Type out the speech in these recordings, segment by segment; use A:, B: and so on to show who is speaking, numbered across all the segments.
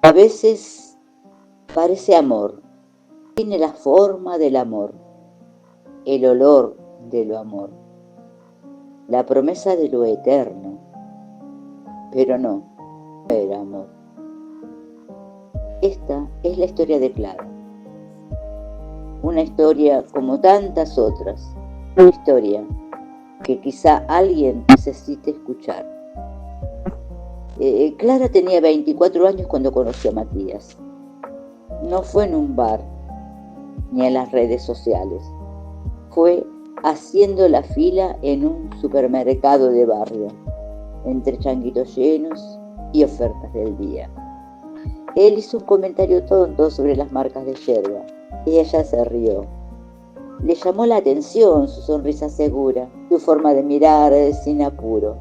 A: A veces parece amor, tiene la forma del amor, el olor de lo amor, la promesa de lo eterno, pero no era amor. Esta es la historia de Clara, una historia como tantas otras, una historia que quizá alguien necesite escuchar. Clara tenía 24 años cuando conoció a Matías. No fue en un bar ni en las redes sociales. Fue haciendo la fila en un supermercado de barrio, entre changuitos llenos y ofertas del día. Él hizo un comentario tonto sobre las marcas de yerba y ella se rió. Le llamó la atención su sonrisa segura, su forma de mirar sin apuro,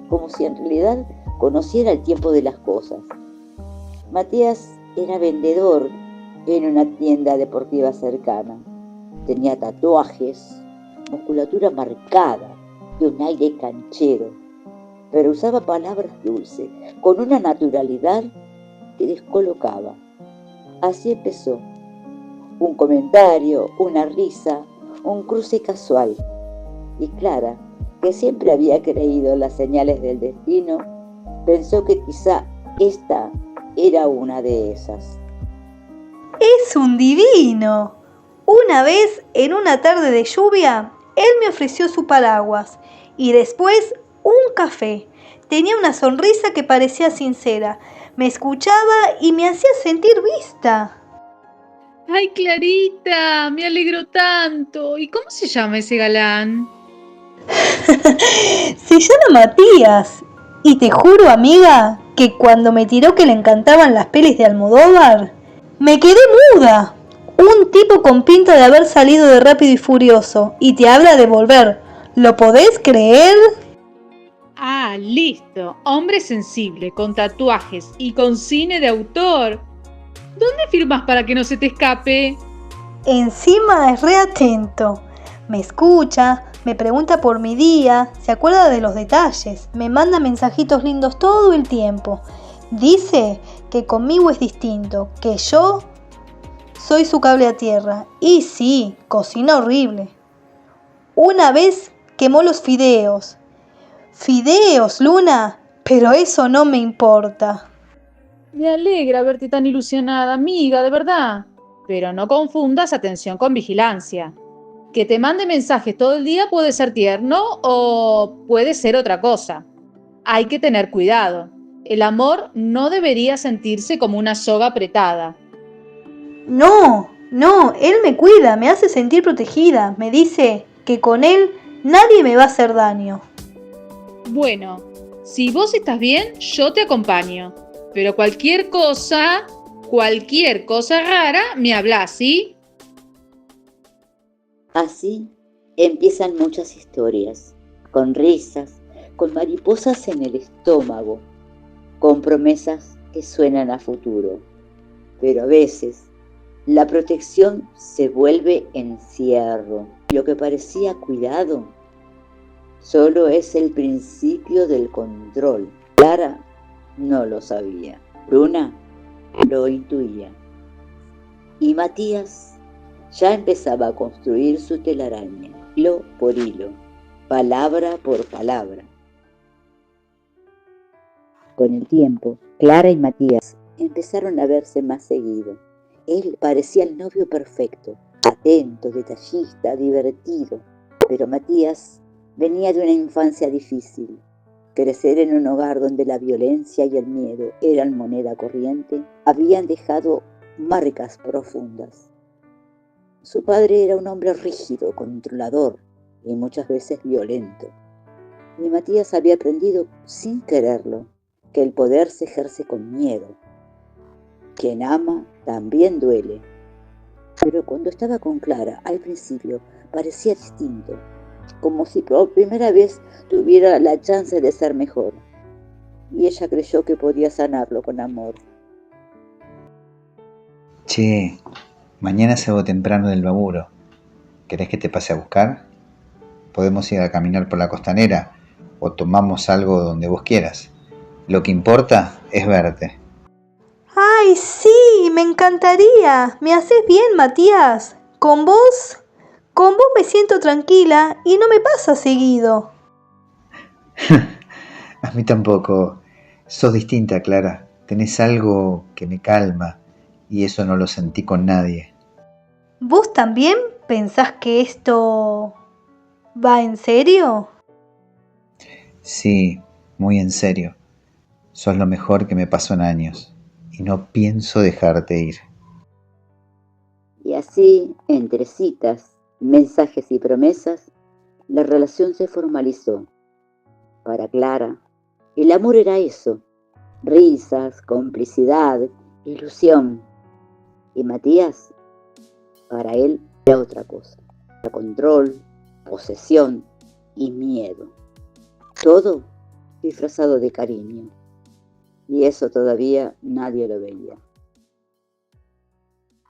A: como si en realidad conociera el tiempo de las cosas. Matías era vendedor en una tienda deportiva cercana. Tenía tatuajes, musculatura marcada y un aire canchero, pero usaba palabras dulces, con una naturalidad que descolocaba. Así empezó. Un comentario, una risa, un cruce casual. Y Clara, que siempre había creído en las señales del destino, pensó que quizá esta era una de esas.
B: ¡Es un divino! Una vez, en una tarde de lluvia, él me ofreció su paraguas y después un café. Tenía una sonrisa que parecía sincera. Me escuchaba y me hacía sentir vista.
C: ¡Ay, Clarita! Me alegro tanto. ¿Y cómo se llama ese galán?
B: Se llama Matías. Y te juro, amiga, que cuando me tiró que le encantaban las pelis de Almodóvar, me quedé muda. Un tipo con pinta de haber salido de Rápido y Furioso y te habla de volver. ¿Lo podés creer?
C: Ah, listo. Hombre sensible, con tatuajes y con cine de autor. ¿Dónde firmas para que no se te escape?
B: Encima es re atento. Me escucha, me pregunta por mi día, se acuerda de los detalles, me manda mensajitos lindos todo el tiempo. Dice que conmigo es distinto, que yo soy su cable a tierra. Y sí, cocina horrible. Una vez quemó los fideos. ¿Fideos, Luna? Pero eso no me importa.
C: Me alegra verte tan ilusionada, amiga, de verdad. Pero no confundas atención con vigilancia. Que te mande mensajes todo el día puede ser tierno o puede ser otra cosa. Hay que tener cuidado. El amor no debería sentirse como una soga apretada.
B: No, él me cuida, me hace sentir protegida. Me dice que con él nadie me va a hacer daño.
C: Bueno, si vos estás bien, yo te acompaño. Pero cualquier cosa rara, me hablas, ¿sí?
A: Así empiezan muchas historias, con risas, con mariposas en el estómago, con promesas que suenan a futuro. Pero a veces la protección se vuelve encierro. Lo que parecía cuidado solo es el principio del control. Clara no lo sabía. Bruna lo intuía. Y Matías ya empezaba a construir su telaraña, hilo por hilo, palabra por palabra. Con el tiempo, Clara y Matías empezaron a verse más seguido. Él parecía el novio perfecto, atento, detallista, divertido. Pero Matías venía de una infancia difícil. Crecer en un hogar donde la violencia y el miedo eran moneda corriente habían dejado marcas profundas. Su padre era un hombre rígido, controlador y muchas veces violento. Y Matías había aprendido, sin quererlo, que el poder se ejerce con miedo. Quien ama también duele. Pero cuando estaba con Clara, al principio, parecía distinto, como si por primera vez tuviera la chance de ser mejor. Y ella creyó que podía sanarlo con amor.
D: Che, mañana salgo temprano del laburo. ¿Querés que te pase a buscar? Podemos ir a caminar por la costanera o tomamos algo donde vos quieras. Lo que importa es verte.
B: ¡Ay, ¡Ay, sí! Me encantaría. ¿Me haces bien, Matías? Con vos me siento tranquila y no me pasa seguido.
D: A mí tampoco. Sos distinta, Clara. Tenés algo que me calma y eso no lo sentí con nadie.
B: ¿Vos también pensás que esto va en serio?
D: Sí, muy en serio. Sos lo mejor que me pasó en años y no pienso dejarte ir.
A: Y así, entre citas, mensajes y promesas, la relación se formalizó. Para Clara, el amor era eso: risas, complicidad, ilusión. Y Matías, para él, era otra cosa: control, posesión y miedo. Todo disfrazado de cariño. Y eso todavía nadie lo veía.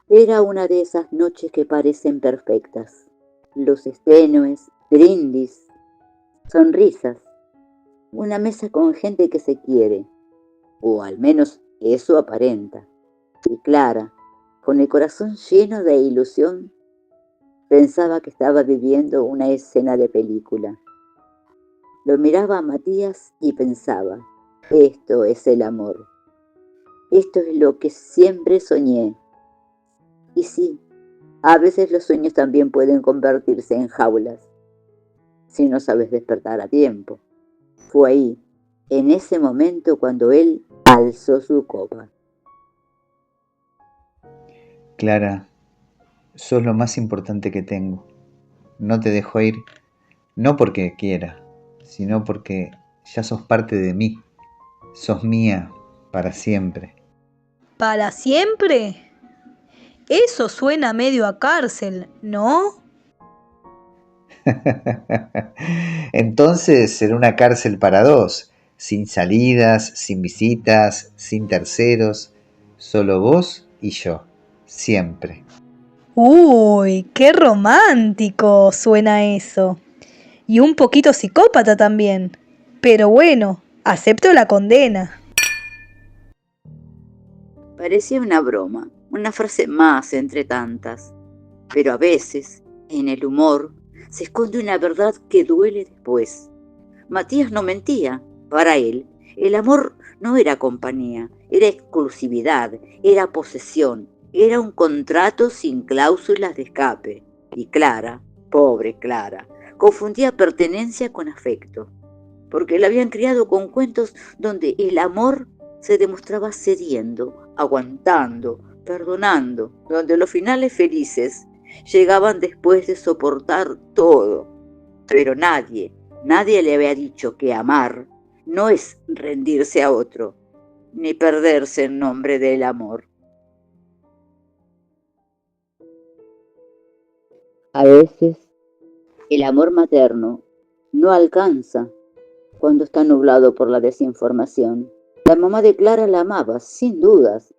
A: Era una de esas noches que parecen perfectas. Luces tenues, brindis, sonrisas. Una mesa con gente que se quiere, o al menos eso aparenta. Y Clara, con el corazón lleno de ilusión, pensaba que estaba viviendo una escena de película. Lo miraba a Matías y pensaba: esto es el amor. Esto es lo que siempre soñé. Y sí, a veces los sueños también pueden convertirse en jaulas, si no sabes despertar a tiempo. Fue ahí, en ese momento, cuando él alzó su copa.
D: Clara, sos lo más importante que tengo. No te dejo ir, no porque quiera, sino porque ya sos parte de mí. Sos mía para siempre.
B: ¿Para siempre? Eso suena medio a cárcel, ¿no?
D: Entonces será una cárcel para dos, sin salidas, sin visitas, sin terceros, solo vos y yo, siempre.
B: Uy, qué romántico suena eso. Y un poquito psicópata también. Pero bueno, acepto la condena.
A: Parecía una broma, una frase más entre tantas. Pero a veces, en el humor, se esconde una verdad que duele después. Matías no mentía. Para él, el amor no era compañía, era exclusividad, era posesión, era un contrato sin cláusulas de escape. Y Clara, pobre Clara, confundía pertenencia con afecto, porque la habían criado con cuentos donde el amor se demostraba cediendo, aguantando, perdonando, donde los finales felices llegaban después de soportar todo. Pero nadie le había dicho que amar no es rendirse a otro, ni perderse en nombre del amor. A veces el amor materno no alcanza cuando está nublado por la desinformación. La mamá de Clara la amaba, sin dudas,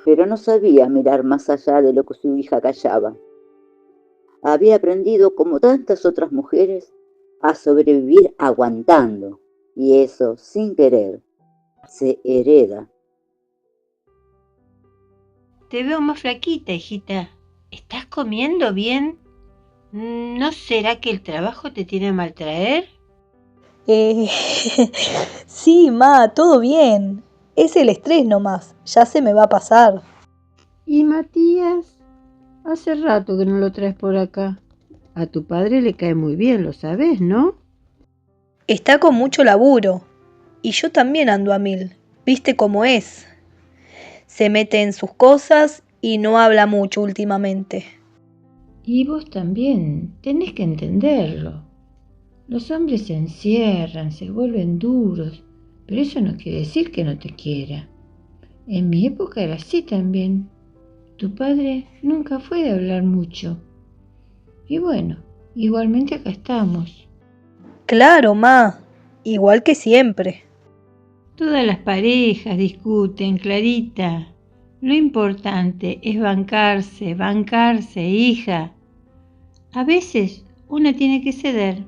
A: pero no sabía mirar más allá de lo que su hija callaba. Había aprendido, como tantas otras mujeres, a sobrevivir aguantando, y eso, sin querer, se hereda.
E: Te veo más flaquita, hijita. ¿Estás comiendo bien? ¿No será que el trabajo te tiene a maltraer?
B: Sí, ma, todo bien. Es el estrés nomás, ya se me va a pasar.
E: ¿Y Matías? Hace rato que no lo traes por acá. A tu padre le cae muy bien, lo sabes, ¿no?
B: Está con mucho laburo. Y yo también ando a mil. ¿Viste cómo es? Se mete en sus cosas y no habla mucho últimamente.
E: Y vos también, tenés que entenderlo. Los hombres se encierran, se vuelven duros, pero eso no quiere decir que no te quiera. En mi época era así también. Tu padre nunca fue de hablar mucho. Y bueno, igualmente acá estamos.
B: Claro, ma, igual que siempre.
E: Todas las parejas discuten, Clarita. Lo importante es bancarse, hija. A veces una tiene que ceder.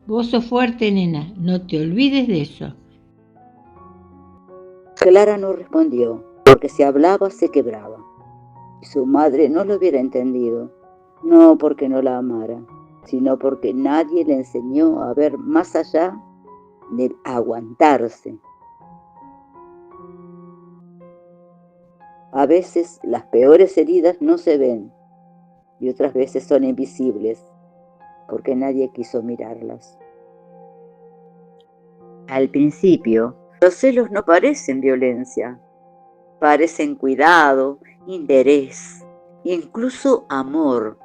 E: Vos sos fuerte, nena, no te olvides de eso.
A: Clara no respondió. porque si hablaba se quebraba. Y su madre no lo hubiera entendido, no porque no la amara, sino porque nadie le enseñó a ver más allá del aguantarse. A veces las peores heridas no se ven y otras veces son invisibles porque nadie quiso mirarlas. Al principio, los celos no parecen violencia, parecen cuidado, interés, incluso amor.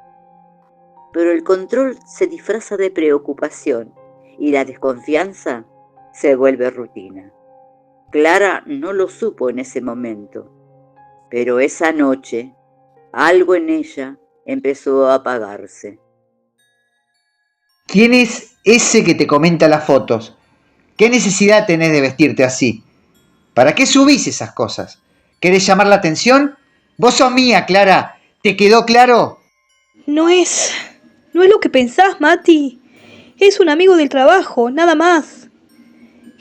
A: Pero el control se disfraza de preocupación y la desconfianza se vuelve rutina. Clara no lo supo en ese momento, pero esa noche algo en ella empezó a apagarse.
D: ¿Quién es ese que te comenta las fotos? ¿Qué necesidad tenés de vestirte así? ¿Para qué subís esas cosas? ¿Querés llamar la atención? Vos sos mía, Clara. ¿Te quedó claro?
B: No es lo que pensás, Mati. Es un amigo del trabajo, nada más.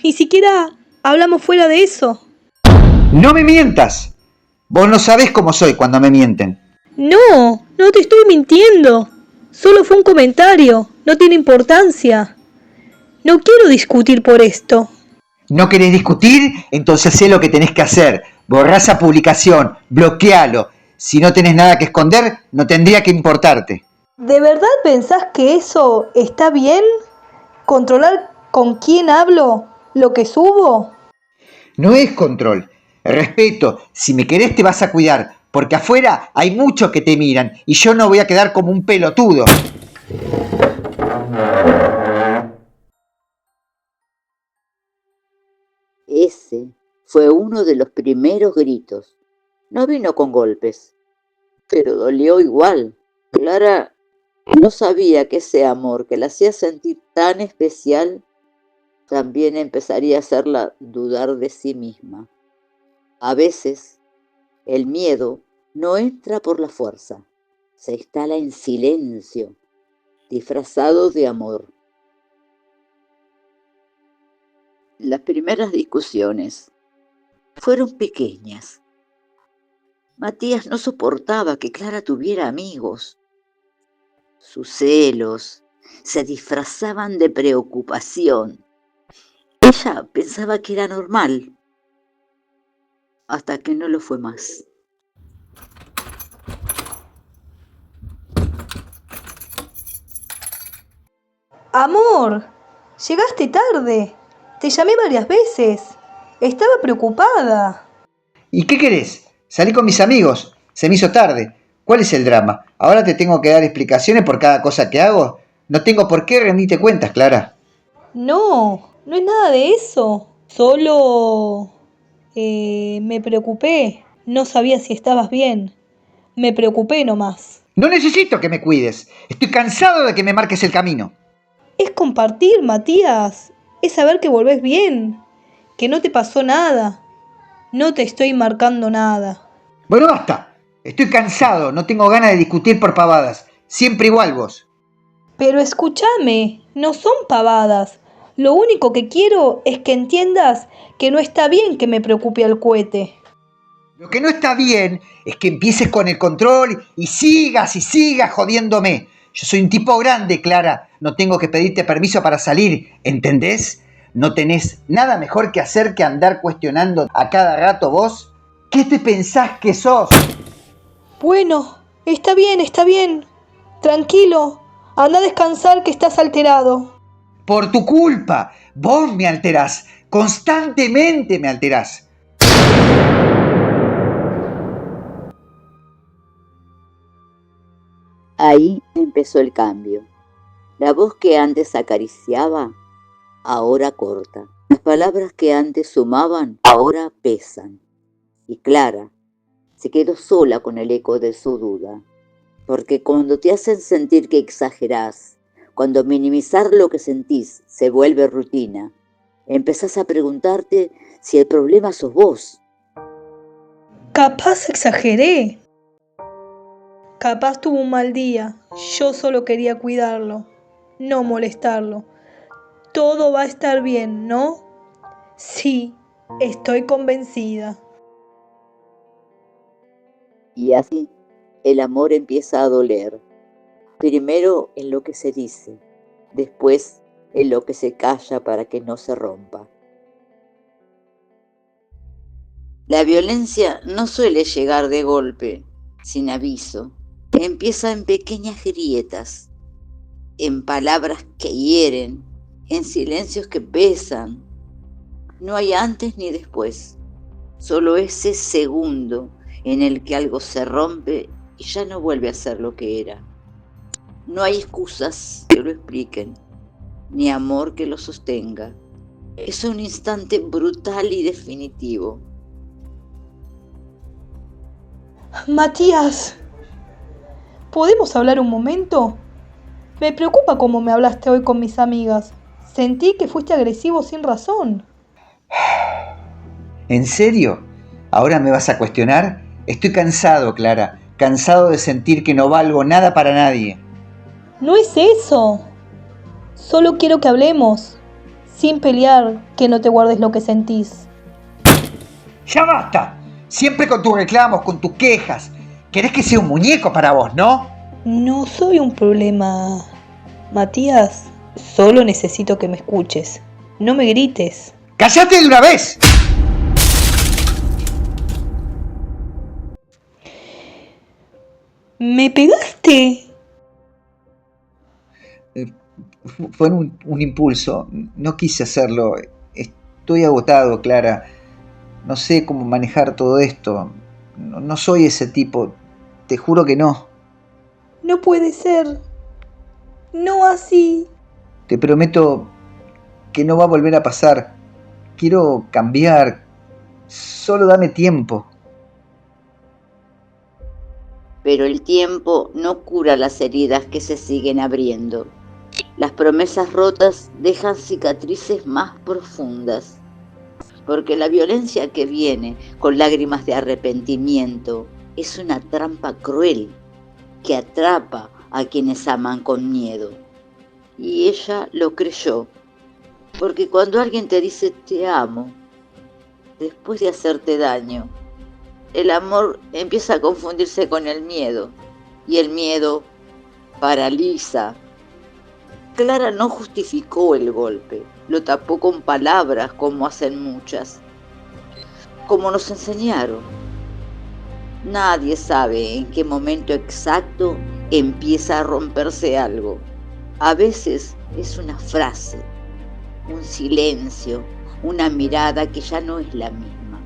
B: Ni siquiera hablamos fuera de eso.
D: ¡No me mientas! Vos no sabés cómo soy cuando me mienten.
B: No te estoy mintiendo. Solo fue un comentario, no tiene importancia. No quiero discutir por esto.
D: ¿No querés discutir? Entonces sé lo que tenés que hacer. Borrá esa publicación, bloquealo. Si no tenés nada que esconder, no tendría que importarte.
B: ¿De verdad pensás que eso está bien? ¿Controlar con quién hablo? ¿Lo que subo?
D: No es control. Respeto. Si me querés te vas a cuidar, porque afuera hay muchos que te miran y yo no voy a quedar como un pelotudo.
A: Ese fue uno de los primeros gritos. No vino con golpes, pero dolió igual. Clara no sabía que ese amor que la hacía sentir tan especial también empezaría a hacerla dudar de sí misma. A veces el miedo no entra por la fuerza, se instala en silencio, disfrazado de amor. Las primeras discusiones fueron pequeñas. Matías no soportaba que Clara tuviera amigos. Sus celos se disfrazaban de preocupación. Ella pensaba que era normal, hasta que no lo fue más.
B: Amor, llegaste tarde. Te llamé varias veces. Estaba preocupada.
D: ¿Y qué querés? Salí con mis amigos. Se me hizo tarde. ¿Cuál es el drama? ¿Ahora te tengo que dar explicaciones por cada cosa que hago? No tengo por qué rendirte cuentas, Clara.
B: No es nada de eso. Solo me preocupé. No sabía si estabas bien. Me preocupé nomás.
D: No necesito que me cuides. Estoy cansado de que me marques el camino.
B: Es compartir, Matías. Es saber que volvés bien. Que no te pasó nada. No te estoy marcando nada.
D: Bueno, basta. Estoy cansado. No tengo ganas de discutir por pavadas. Siempre igual vos.
B: Pero escúchame, no son pavadas. Lo único que quiero es que entiendas que no está bien que me preocupe el cohete.
D: Lo que no está bien es que empieces con el control y sigas jodiéndome. Yo soy un tipo grande, Clara. No tengo que pedirte permiso para salir, ¿entendés? ¿No tenés nada mejor que hacer que andar cuestionando a cada rato vos? ¿Qué te pensás que sos?
B: Bueno, está bien. Tranquilo, anda a descansar que estás alterado.
D: Por tu culpa, vos me alterás. Constantemente me alterás.
A: Ahí empezó el cambio. La voz que antes acariciaba, ahora corta. Las palabras que antes sumaban, ahora pesan. Y Clara se quedó sola con el eco de su duda. Porque cuando te hacen sentir que exagerás, cuando minimizar lo que sentís se vuelve rutina, empezás a preguntarte si el problema sos vos.
B: Capaz exageré. Capaz tuvo un mal día. Yo solo quería cuidarlo, no molestarlo. Todo va a estar bien, ¿no? Sí, estoy convencida.
A: Y así el amor empieza a doler, primero en lo que se dice, después en lo que se calla para que no se rompa. La violencia no suele llegar de golpe, sin aviso. Empieza en pequeñas grietas, en palabras que hieren, en silencios que pesan. No hay antes ni después, solo ese segundo en el que algo se rompe y ya no vuelve a ser lo que era. No hay excusas que lo expliquen, ni amor que lo sostenga. Es un instante brutal y definitivo.
B: Matías, ¿podemos hablar un momento? Me preocupa cómo me hablaste hoy con mis amigas. Sentí que fuiste agresivo sin razón.
D: ¿En serio? ¿Ahora me vas a cuestionar? Estoy cansado, Clara. Cansado de sentir que no valgo nada para nadie.
B: No es eso. Solo quiero que hablemos. Sin pelear, que no te guardes lo que sentís.
D: ¡Ya basta! Siempre con tus reclamos, con tus quejas. ¿Querés que sea un muñeco para vos, no?
B: No soy un problema, Matías. Solo necesito que me escuches. No me grites.
D: ¡Cállate de una vez!
B: ¿Me pegaste?
D: Fue un impulso. No quise hacerlo. Estoy agotado, Clara. No sé cómo manejar todo esto. No soy ese tipo. Te juro que no.
B: No puede ser. No así.
D: Te prometo que no va a volver a pasar. Quiero cambiar. Solo dame tiempo.
A: Pero el tiempo no cura las heridas que se siguen abriendo. Las promesas rotas dejan cicatrices más profundas. Porque la violencia que viene con lágrimas de arrepentimiento es una trampa cruel que atrapa a quienes aman con miedo. Y ella lo creyó, porque cuando alguien te dice te amo, después de hacerte daño, el amor empieza a confundirse con el miedo, y el miedo paraliza. Clara no justificó el golpe, lo tapó con palabras como hacen muchas, como nos enseñaron. Nadie sabe en qué momento exacto empieza a romperse algo. A veces es una frase, un silencio, una mirada que ya no es la misma.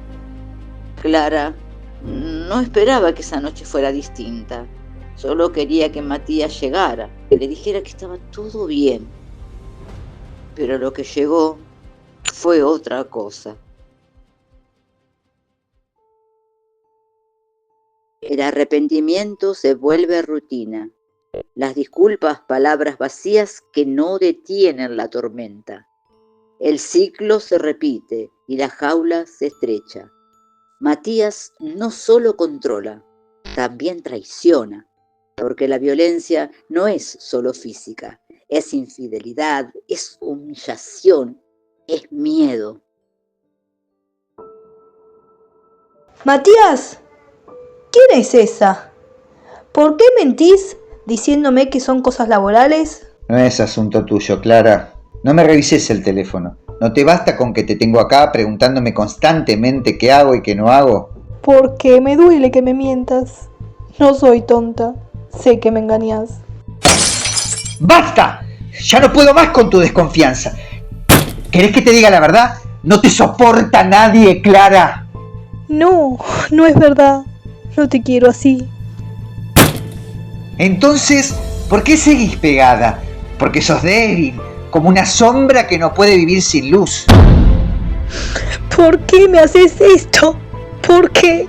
A: Clara no esperaba que esa noche fuera distinta. Solo quería que Matías llegara, que le dijera que estaba todo bien. Pero lo que llegó fue otra cosa. El arrepentimiento se vuelve rutina. Las disculpas, palabras vacías que no detienen la tormenta. El ciclo se repite y la jaula se estrecha. Matías no solo controla, también traiciona, porque la violencia no es solo física, es infidelidad, es humillación, es miedo.
B: Matías, ¿quién es esa? ¿Por qué mentís diciéndome que son cosas laborales?
D: No es asunto tuyo, Clara. No me revises el teléfono. ¿No te basta con que te tengo acá preguntándome constantemente qué hago y qué no hago?
B: Porque me duele que me mientas. No soy tonta. Sé que me engañás.
D: ¡Basta! Ya no puedo más con tu desconfianza. ¿Querés que te diga la verdad? No te soporta nadie, Clara.
B: No, no es verdad. No te quiero así.
D: Entonces, ¿por qué seguís pegada? Porque sos débil, como una sombra que no puede vivir sin luz.
B: ¿Por qué me haces esto? ¿Por qué?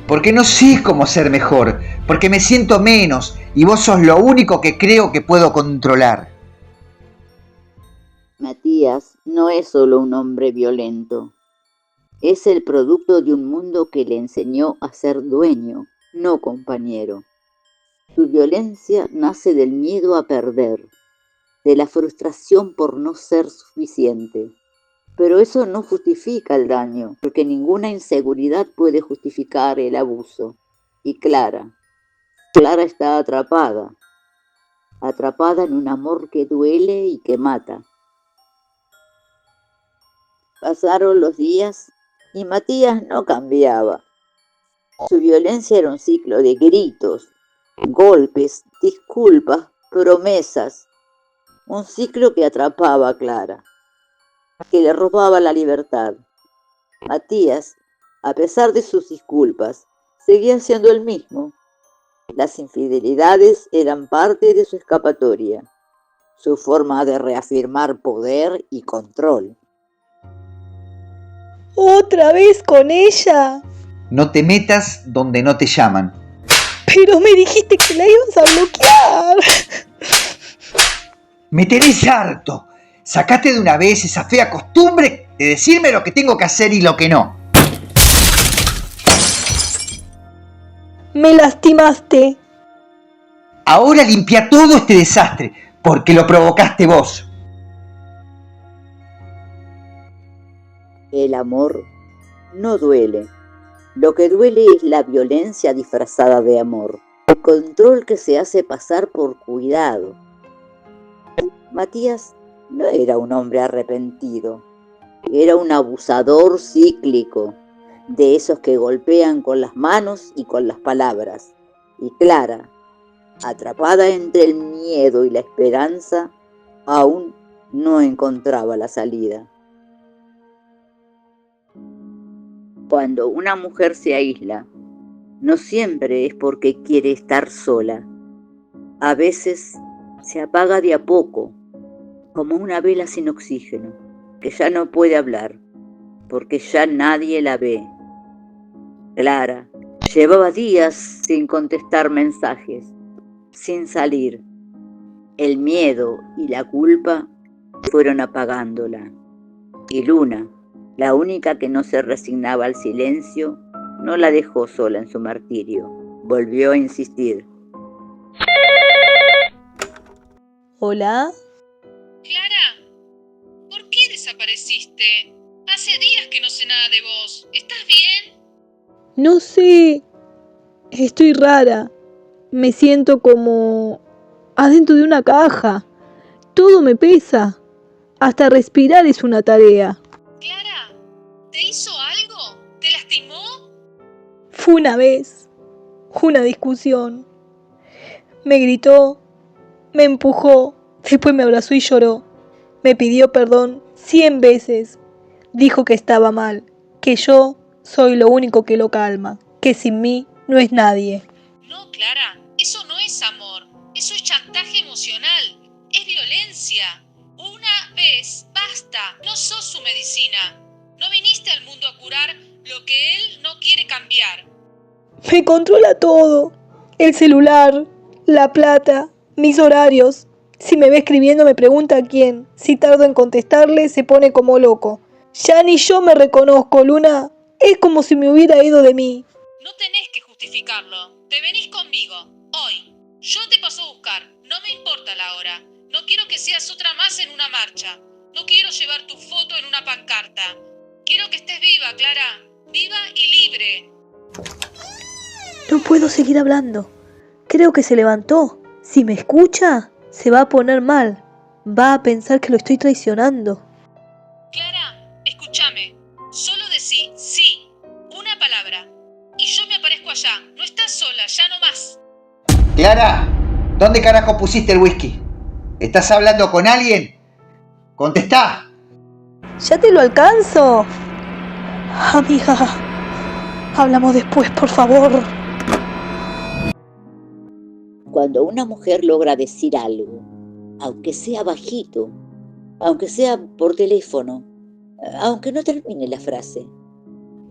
D: Porque no sé cómo ser mejor, porque me siento menos y vos sos lo único que creo que puedo controlar.
A: Matías no es solo un hombre violento. Es el producto de un mundo que le enseñó a ser dueño, no compañero. Su violencia nace del miedo a perder, de la frustración por no ser suficiente. Pero eso no justifica el daño, porque ninguna inseguridad puede justificar el abuso. y Clara. Clara está atrapada en un amor que duele y que mata. Pasaron los días y Matías no cambiaba. Su violencia era un ciclo de gritos, golpes, disculpas, promesas. Un ciclo que atrapaba a Clara, que le robaba la libertad. Matías, a pesar de sus disculpas, seguía siendo el mismo. Las infidelidades eran parte de su escapatoria, su forma de reafirmar poder y control.
B: ¿Otra vez con ella?
D: No te metas donde no te llaman.
B: Pero me dijiste que la ibas a bloquear.
D: Me tenés harto. Sacate de una vez esa fea costumbre de decirme lo que tengo que hacer y lo que no.
B: Me lastimaste.
D: Ahora limpia todo este desastre, porque lo provocaste vos.
A: El amor no duele. Lo que duele es la violencia disfrazada de amor, el control que se hace pasar por cuidado. Matías no era un hombre arrepentido, era un abusador cíclico, de esos que golpean con las manos y con las palabras. Y Clara, atrapada entre el miedo y la esperanza, aún no encontraba la salida. Cuando una mujer se aísla, no siempre es porque quiere estar sola. A veces se apaga de a poco, como una vela sin oxígeno, que ya no puede hablar, porque ya nadie la ve. Clara llevaba días sin contestar mensajes, sin salir. El miedo y la culpa fueron apagándola. Y Luna, la única que no se resignaba al silencio, no la dejó sola en su martirio. Volvió a insistir.
B: ¿Hola?
C: Clara, ¿por qué desapareciste? Hace días que no sé nada de vos. ¿Estás bien?
B: No sé. Estoy rara. Me siento como adentro de una caja. Todo me pesa. Hasta respirar es una tarea.
C: Clara, ¿te hizo algo? ¿Te lastimó?
B: Fue una vez. Una discusión. Me gritó. Me empujó. Después me abrazó y lloró. Me pidió perdón 100 veces. Dijo que estaba mal. Que yo soy lo único que lo calma. Que sin mí no es nadie.
C: No, Clara, eso no es amor. Eso es chantaje emocional. Es violencia. Una vez, basta. No sos su medicina. No viniste al mundo a curar lo que él no quiere cambiar.
B: Me controla todo. El celular, la plata, mis horarios. Si me ve escribiendo me pregunta a quién. Si tardo en contestarle se pone como loco. Ya ni yo me reconozco, Luna. Es como si me hubiera ido de mí.
C: No tenés que justificarlo. Te venís conmigo, hoy. Yo te paso a buscar. No me importa la hora. No quiero que seas otra más en una marcha. No quiero llevar tu foto en una pancarta. Quiero que estés viva, Clara. Viva y libre.
B: No puedo seguir hablando. Creo que se levantó. Si me escucha, se va a poner mal. Va a pensar que lo estoy traicionando.
C: Clara, escúchame. Solo decí sí. Una palabra. Y yo me aparezco allá. No estás sola, ya no más.
D: Clara, ¿dónde carajo pusiste el whisky? ¿Estás hablando con alguien? ¡Contestá!
B: ¡Ya te lo alcanzo! Amiga, hablamos después, por favor.
A: Cuando una mujer logra decir algo, aunque sea bajito, aunque sea por teléfono, aunque no termine la frase,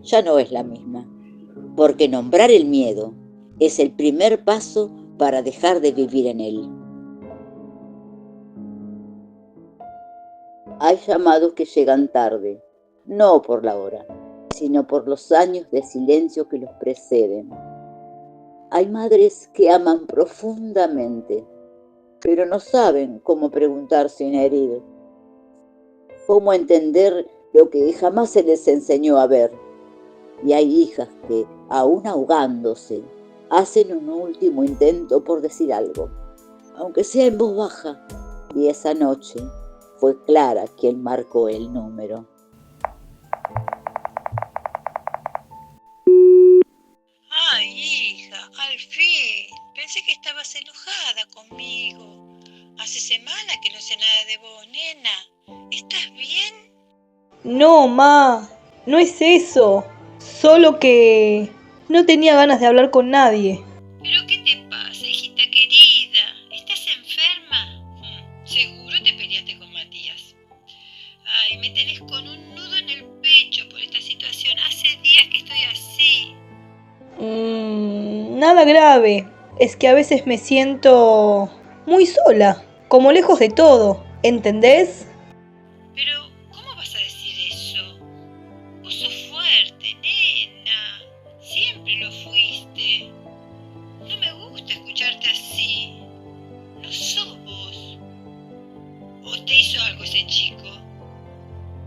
A: ya no es la misma, porque nombrar el miedo es el primer paso para dejar de vivir en él. Hay llamados que llegan tarde, no por la hora, sino por los años de silencio que los preceden. Hay madres que aman profundamente, pero no saben cómo preguntar sin herir, cómo entender lo que jamás se les enseñó a ver. Y hay hijas que, aún ahogándose, hacen un último intento por decir algo, aunque sea en voz baja, y esa noche fue Clara quien marcó el número.
F: Ay, hija, al fin. Pensé que estabas enojada conmigo. Hace semanas que no sé nada de vos, nena. ¿Estás bien?
B: No, ma, no es eso. Solo que no tenía ganas de hablar con nadie.
F: ¿Pero qué te pasa, hijita querida? ¿Estás enferma? Seguro te peleaste con Matías. Ay, me tenés con un nudo en el pecho por esta situación. Hace días que estoy así.
B: Nada grave. Es que a veces me siento muy sola, como lejos de todo. ¿Entendés?
F: Pero, ¿cómo vas a decir eso? Vos sos fuerte, nena. Siempre lo fuiste. No me gusta escucharte así. No sos vos. ¿O te hizo algo ese chico?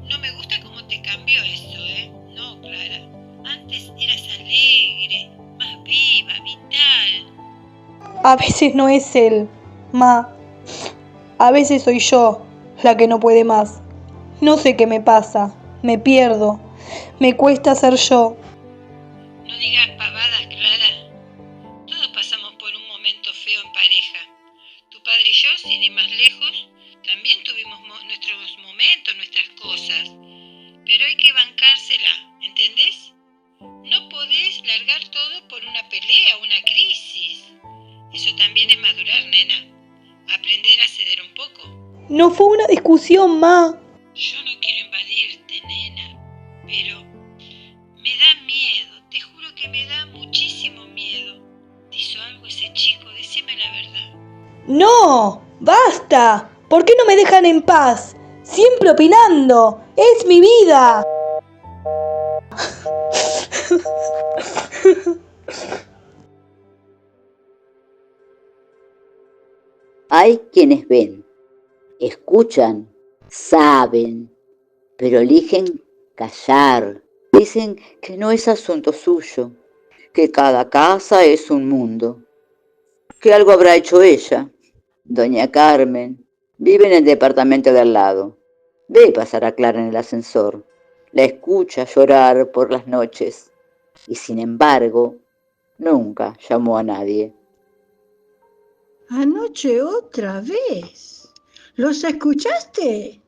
F: No me gusta cómo te cambió eso, ¿eh? No, Clara. Antes eras alegre, más viva, vital.
B: A veces no es él, ma. A veces soy yo la que no puede más. No sé qué me pasa. Me pierdo. Me cuesta ser yo.
F: No digas pavadas, Clara. Todos pasamos por un momento feo en pareja. Tu padre y yo, sin ir más lejos, también tuvimos nuestros momentos, nuestras cosas. Pero hay que bancársela, ¿entendés? No podés largar todo por una pelea, una crisis. Eso también es madurar, nena. Aprender a ceder un poco.
B: No fue una discusión, ma.
F: Yo no quiero invadirte, nena, pero me da miedo, te juro que me da muchísimo miedo. ¿Te hizo algo ese chico? Decime la verdad.
B: ¡No! ¡Basta! ¿Por qué no me dejan en paz? Siempre opinando. ¡Es mi vida!
A: Hay quienes ven, escuchan, saben, pero eligen callar. Dicen que no es asunto suyo, que cada casa es un mundo, que algo habrá hecho ella. Doña Carmen vive en el departamento de al lado. Ve pasar a Clara en el ascensor, la escucha llorar por las noches y sin embargo nunca llamó a nadie.
G: Anoche otra vez. ¿Los escuchaste?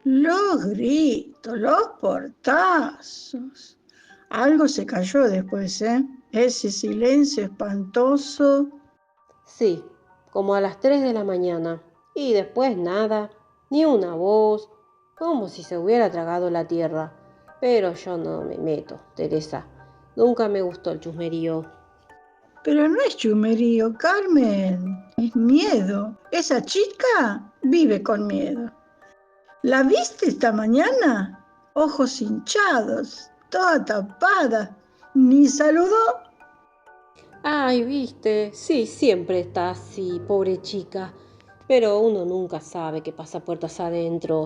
G: Los gritos, los portazos. Algo se cayó después, ¿eh? Ese silencio espantoso.
H: Sí, como a las 3 de la mañana. Y después nada, ni una voz, como si se hubiera tragado la tierra. Pero yo no me meto, Teresa. Nunca me gustó el chusmerío.
G: Pero no es chumerío, Carmen. Es miedo. Esa chica vive con miedo. ¿La viste esta mañana? Ojos hinchados, toda tapada. Ni saludó.
H: Ay, viste, sí, siempre está así, pobre chica. Pero uno nunca sabe qué pasa puertas adentro.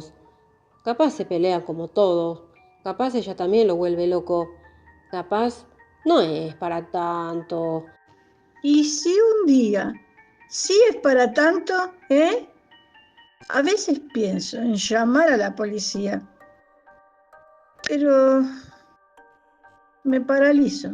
H: Capaz se pelean como todos. Capaz ella también lo vuelve loco. Capaz no es para tanto.
G: Y si un día sí es para tanto, ¿eh? A veces pienso en llamar a la policía, pero me paralizo.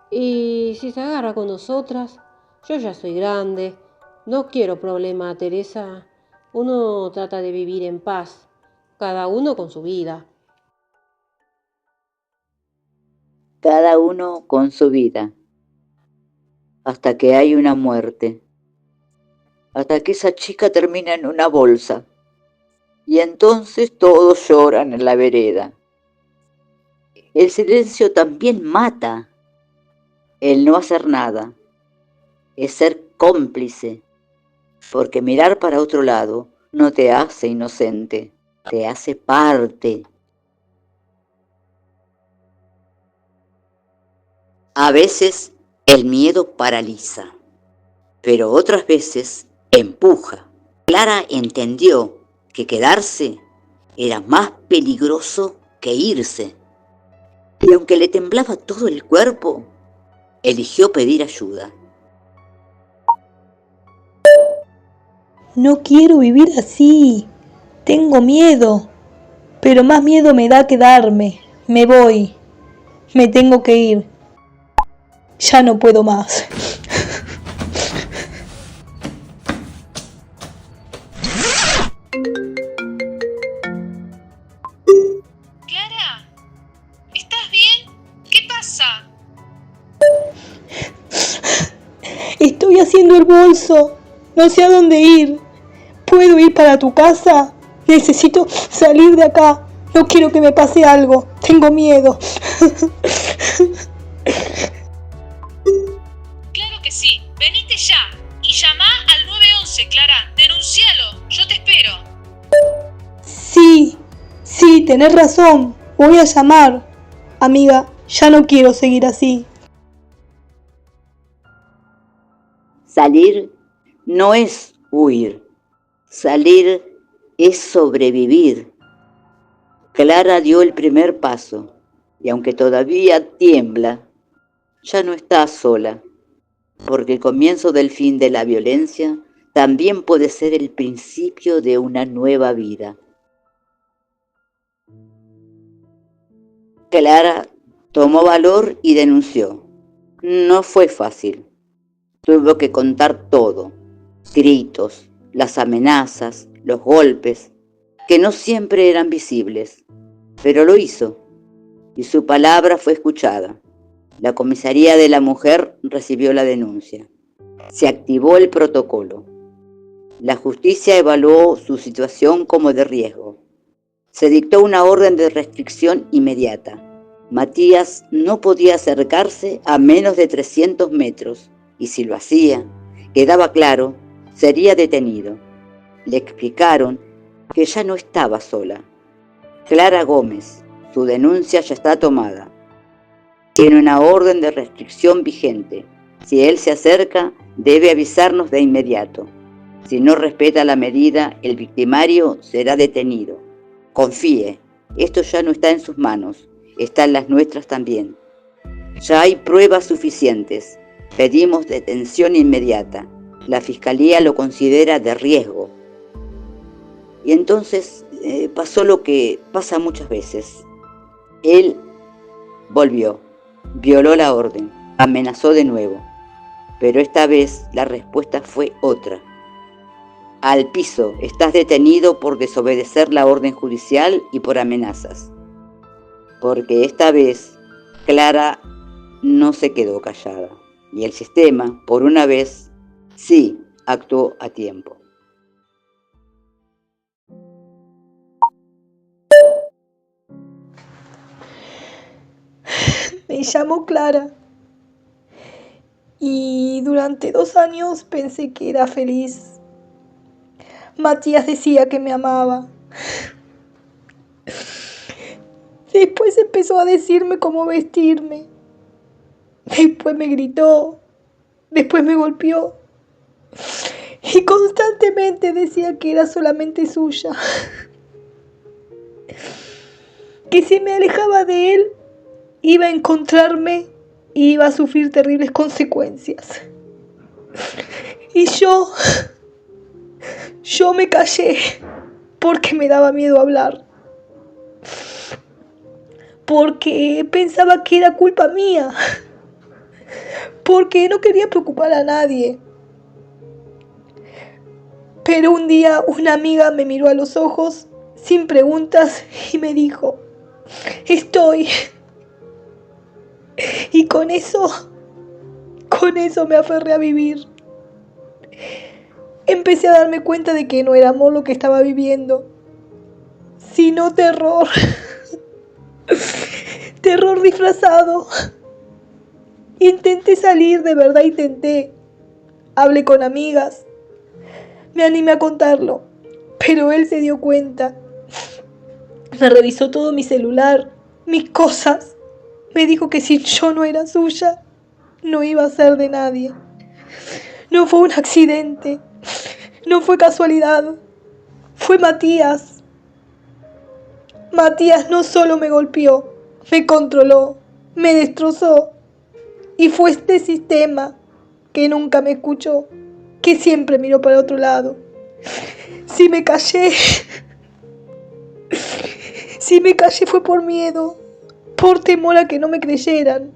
H: Y si se agarra con nosotras, yo ya soy grande. No quiero problema, Teresa. Uno trata de vivir en paz, cada uno con su vida.
A: Cada uno con su vida, hasta que hay una muerte, hasta que esa chica termina en una bolsa, y entonces todos lloran en la vereda. El silencio también mata. El no hacer nada es ser cómplice, porque mirar para otro lado no te hace inocente, te hace parte. A veces el miedo paraliza, pero otras veces empuja. Clara entendió que quedarse era más peligroso que irse. Y aunque le temblaba todo el cuerpo, eligió pedir ayuda.
B: No quiero vivir así. Tengo miedo. Pero más miedo me da quedarme. Me voy. Me tengo que ir. Ya no puedo más.
C: Clara, ¿estás bien? ¿Qué pasa?
B: Estoy haciendo el bolso. No sé a dónde ir. ¿Puedo ir para tu casa? Necesito salir de acá. No quiero que me pase algo. Tengo miedo.
C: Claro que sí. Venite ya. Y llamá al 911, Clara. Denuncialo. Yo te espero.
B: Sí, tenés razón. Voy a llamar. Amiga, ya no quiero seguir así.
A: Salir no es huir. Salir es sobrevivir. Clara dio el primer paso y aunque todavía tiembla, ya no está sola, porque el comienzo del fin de la violencia también puede ser el principio de una nueva vida. Clara tomó valor y denunció. No fue fácil. Tuvo que contar todo, gritos, las amenazas, los golpes, que no siempre eran visibles, pero lo hizo, y su palabra fue escuchada. La comisaría de la mujer recibió la denuncia. Se activó el protocolo. La justicia evaluó su situación como de riesgo. Se dictó una orden de restricción inmediata. Matías no podía acercarse a menos de 300 metros, y si lo hacía, quedaba claro, sería detenido. Le explicaron que ya no estaba sola. Clara Gómez, su denuncia ya está tomada. Tiene una orden de restricción vigente. Si él se acerca, debe avisarnos de inmediato. Si no respeta la medida, el victimario será detenido. Confíe, esto ya no está en sus manos, está en las nuestras también. Ya hay pruebas suficientes. Pedimos detención inmediata. La fiscalía lo considera de riesgo. Y entonces pasó lo que pasa muchas veces. Él volvió, violó la orden, amenazó de nuevo. Pero esta vez la respuesta fue otra. Al piso, estás detenido por desobedecer la orden judicial y por amenazas. Porque esta vez Clara no se quedó callada. Y el sistema, por una vez, sí actuó a tiempo.
B: Me llamo Clara. Y durante 2 años pensé que era feliz. Matías decía que me amaba. Después empezó a decirme cómo vestirme. Después me gritó. Después me golpeó. Y constantemente decía que era solamente suya. Que si me alejaba de él, iba a encontrarme y iba a sufrir terribles consecuencias. Y yo me callé porque me daba miedo hablar. Porque pensaba que era culpa mía. Porque no quería preocupar a nadie. Pero un día una amiga me miró a los ojos sin preguntas y me dijo, estoy. Y con eso me aferré a vivir. Empecé a darme cuenta de que no era amor lo que estaba viviendo, sino terror. Terror disfrazado. Intenté salir, de verdad intenté. Hablé con amigas. Me animé a contarlo, pero él se dio cuenta. Me revisó todo mi celular, mis cosas. Me dijo que si yo no era suya, no iba a ser de nadie. No fue un accidente. No fue casualidad. Fue Matías. Matías no solo me golpeó, me controló, me destrozó. Y fue este sistema que nunca me escuchó, que siempre miró para otro lado. Si me callé fue por miedo, por temor a que no me creyeran,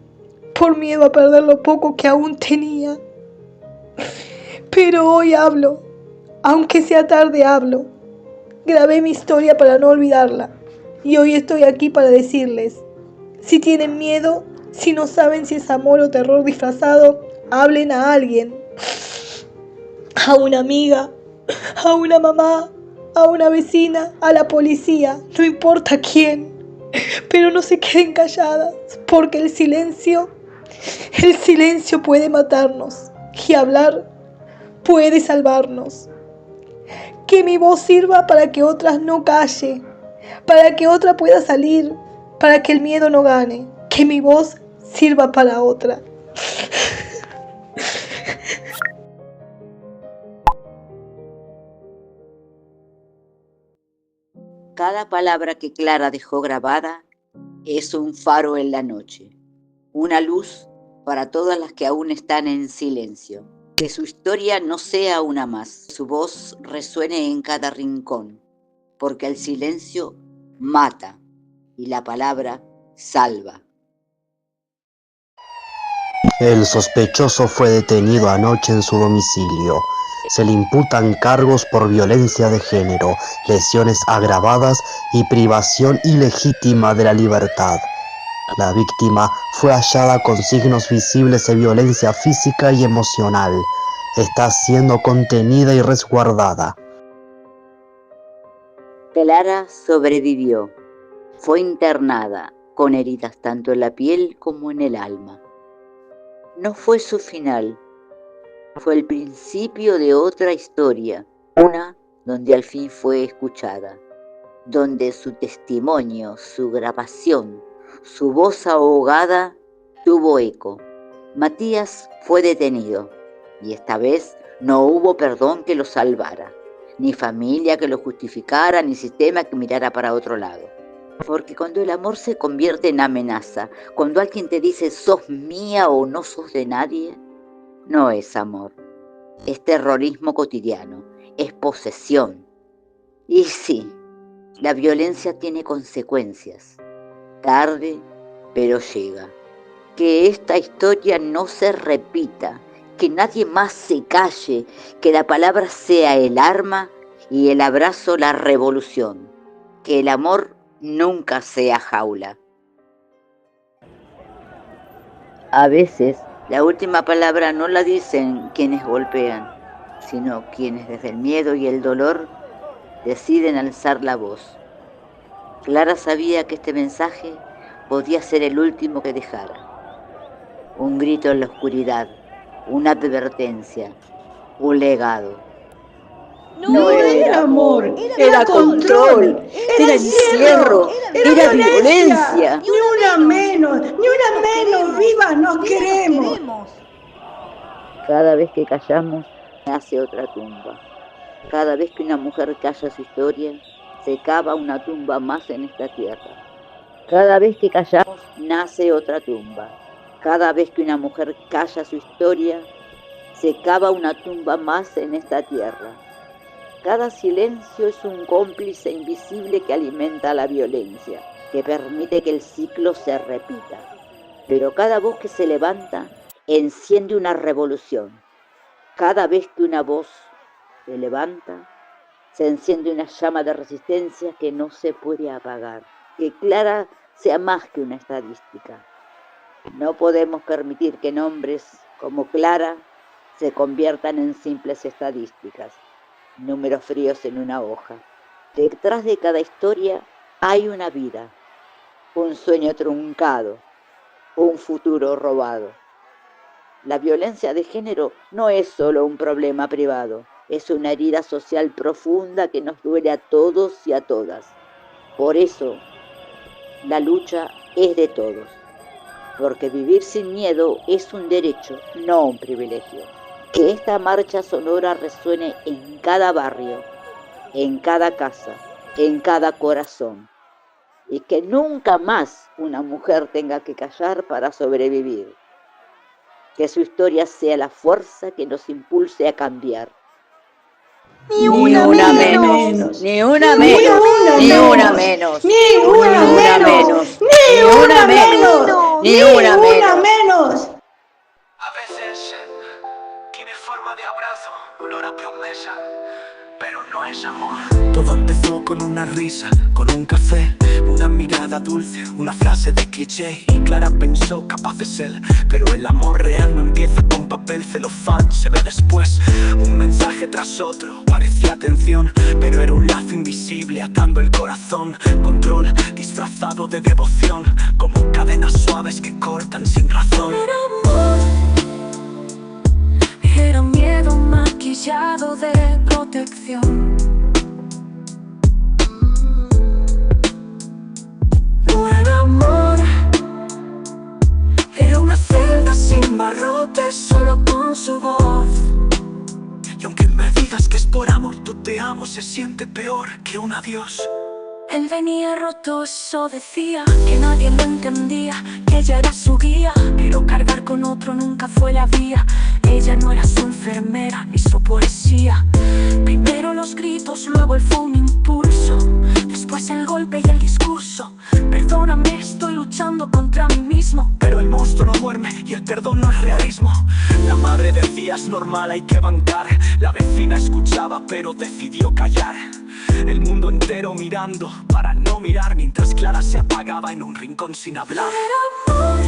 B: por miedo a perder lo poco que aún tenía. Pero hoy hablo, aunque sea tarde hablo. Grabé mi historia para no olvidarla. Y hoy estoy aquí para decirles, si tienen miedo, si no saben si es amor o terror disfrazado, hablen a alguien. A una amiga, a una mamá, a una vecina, a la policía, no importa quién. Pero no se queden calladas, porque el silencio puede matarnos y hablar puede salvarnos. Que mi voz sirva para que otras no calle, para que otra pueda salir, para que el miedo no gane. Que mi voz sirva para otra.
A: Cada palabra que Clara dejó grabada es un faro en la noche, una luz para todas las que aún están en silencio. Que su historia no sea una más, su voz resuene en cada rincón, porque el silencio mata y la palabra salva.
I: El sospechoso fue detenido anoche en su domicilio. Se le imputan cargos por violencia de género, lesiones agravadas y privación ilegítima de la libertad. La víctima fue hallada con signos visibles de violencia física y emocional. Está siendo contenida y resguardada.
A: Clara sobrevivió. Fue internada con heridas tanto en la piel como en el alma. No fue su final. Fue el principio de otra historia, una donde al fin fue escuchada, donde su testimonio, su grabación, su voz ahogada tuvo eco. Matías fue detenido y esta vez no hubo perdón que lo salvara, ni familia que lo justificara, ni sistema que mirara para otro lado. Porque cuando el amor se convierte en amenaza, cuando alguien te dice sos mía o no sos de nadie, no es amor, es terrorismo cotidiano, es posesión. Y sí, la violencia tiene consecuencias, tarde, pero llega. Que esta historia no se repita, que nadie más se calle, que la palabra sea el arma y el abrazo la revolución, que el amor nunca sea jaula. A veces la última palabra no la dicen quienes golpean, sino quienes desde el miedo y el dolor deciden alzar la voz. Clara sabía que este mensaje podía ser el último que dejara. Un grito en la oscuridad, una advertencia, un legado.
G: No era amor,
A: era control, era encierro, era violencia.
G: Ni una menos, vivas nos queremos.
A: Cada vez que callamos, nace otra tumba. Cada vez que una mujer calla su historia, se cava una tumba más en esta tierra. Cada vez que callamos, nace otra tumba. Cada vez que una mujer calla su historia, se cava una tumba más en esta tierra. Cada silencio es un cómplice invisible que alimenta la violencia, que permite que el ciclo se repita. Pero cada voz que se levanta enciende una revolución. Cada vez que una voz se levanta, se enciende una llama de resistencia que no se puede apagar. Que Clara sea más que una estadística. No podemos permitir que nombres como Clara se conviertan en simples estadísticas, números fríos en una hoja. Detrás de cada historia hay una vida, un sueño truncado, un futuro robado. La violencia de género no es solo un problema privado, es una herida social profunda que nos duele a todos y a todas. Por eso, la lucha es de todos, porque vivir sin miedo es un derecho, no un privilegio. Que esta marcha sonora resuene en cada barrio, en cada casa, en cada corazón, y que nunca más una mujer tenga que callar para sobrevivir. Que su historia sea la fuerza que nos impulse a cambiar.
B: Ni una menos.
A: Ni una menos. Ni una menos.
G: Ni una menos. Ni una menos.
A: Ni una menos.
G: menos.
J: A veces tiene forma de abrazo, olor a promesa, pero no es amor. Todo empezó con una risa, con un café, una mirada dulce, una frase de cliché. Y Clara pensó, capaz es él, pero el amor real no empieza con papel celofán. Se ve después, un mensaje tras otro, parecía atención, pero era un lazo invisible atando el corazón. Control disfrazado de devoción, como cadenas suaves que cortan sin razón.
K: Era amor, era miedo maquillado de protección.
J: No era amor, era una celda sin barrotes, solo con su voz. Y aunque me digas que es por amor, tú te amo, se siente peor que un adiós.
K: Él venía roto, eso decía, que nadie lo entendía, que ella era su guía, pero cargar con otro nunca fue la vía. Ella no era su enfermera ni su poesía. Primero los gritos, luego él fue un impulso, después el golpe y el discurso. Perdóname, estoy luchando contra mí mismo.
J: Pero el monstruo no duerme y el perdón no es realismo. La madre decía es normal, hay que bancar. La vecina escuchaba pero decidió callar. El mundo entero mirando para no mirar, mientras Clara se apagaba en un rincón sin hablar.
K: Era amor,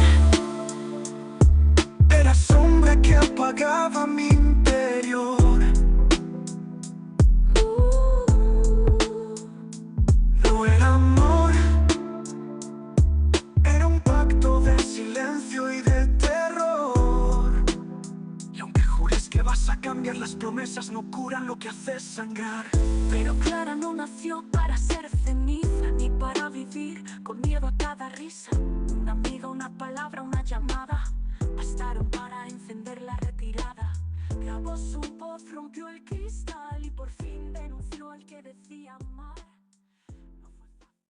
J: era sombra que apagaba mi interior. No era amor, era un pacto de silencio y de terror. Y aunque jures que vas a cambiar, las promesas no curan lo que hace sangrar.
K: pero Clara no nació para ser ceniza, ni para vivir con miedo a cada risa. Una amiga, una palabra, una llamada, bastaron para encender la retirada. Grabó su voz, rompió el cristal y por fin denunció al que decía amar.